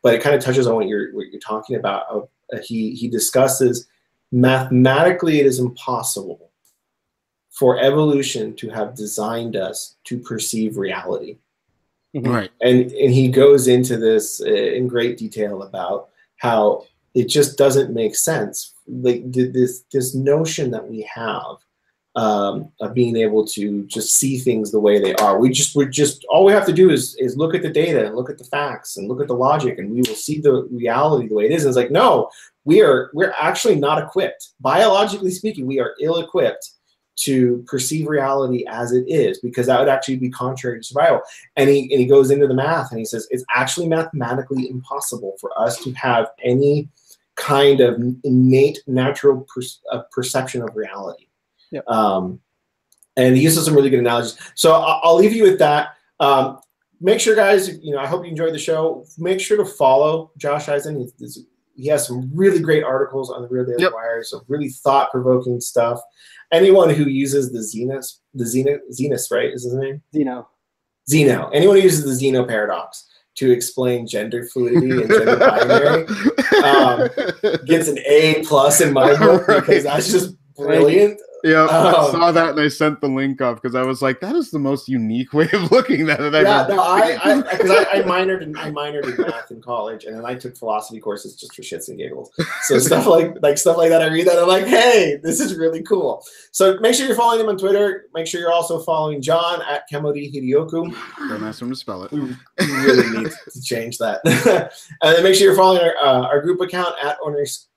but it kind of touches on what you're talking about. He discusses mathematically it is impossible for evolution to have designed us to perceive reality. Right. And he goes into this in great detail about how it just doesn't make sense. Like this notion that we have of being able to just see things the way they are. We're just all we have to do is look at the data and look at the facts and look at the logic, and we will see the reality the way it is. And it's like, no, we're actually not equipped. Biologically speaking, we are ill-equipped to perceive reality as it is, because that would actually be contrary to survival. And he goes into the math, and he says it's actually mathematically impossible for us to have any kind of innate natural perception of reality. Yep. And he uses some really good analogies. So I'll leave you with that. Make sure, guys, I hope you enjoyed the show. Make sure to follow Josh Eisen. He has some really great articles on the Real Daily Wire, some really thought-provoking stuff. Anyone who uses the Zenos, right, is his name? Zeno. Anyone who uses the Zeno paradox to explain gender fluidity and gender binary gets an A+ in my book, because that's just brilliant. Yeah, I saw that and I sent the link off because I was like, that is the most unique way of looking at it. I minored in math in college, and then I took philosophy courses just for shits and giggles. So stuff like that, I read that, I'm like, hey, this is really cool. So make sure you're following him on Twitter. Make sure you're also following John at Kemodi Hidioku. Don't ask him to spell it. We really need to change that. And then make sure you're following our group account at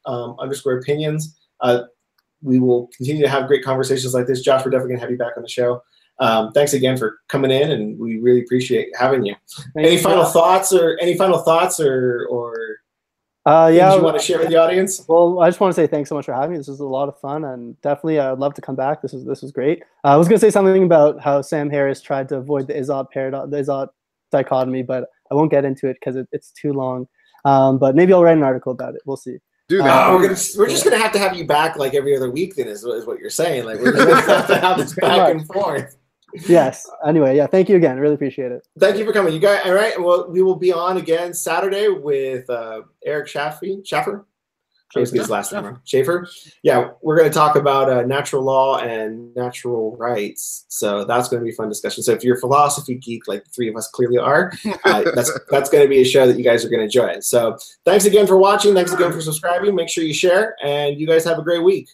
_opinions. We will continue to have great conversations like this. Josh, we're definitely going to have you back on the show. Thanks again for coming in, and we really appreciate having you. Any final thoughts or things you want to share with the audience? Well, I just want to say thanks so much for having me. This was a lot of fun, and definitely I'd love to come back. This was great. I was going to say something about how Sam Harris tried to avoid the Izod paradox, the Izod dichotomy, but I won't get into it because it's too long. But maybe I'll write an article about it. We'll see. Do that. We're just gonna have to have you back like every other week. Then is what you're saying. Like we're just gonna have this back and forth. Yes. Anyway, yeah. Thank you again. Really appreciate it. Thank you for coming. You guys. All right. Well, we will be on again Saturday with Eric Schaffer. I always get his last name wrong. Schaefer. Yeah, we're going to talk about natural law and natural rights. So that's going to be a fun discussion. So if you're a philosophy geek, like the three of us clearly are, that's going to be a show that you guys are going to enjoy. So thanks again for watching. Thanks again for subscribing. Make sure you share, and you guys have a great week.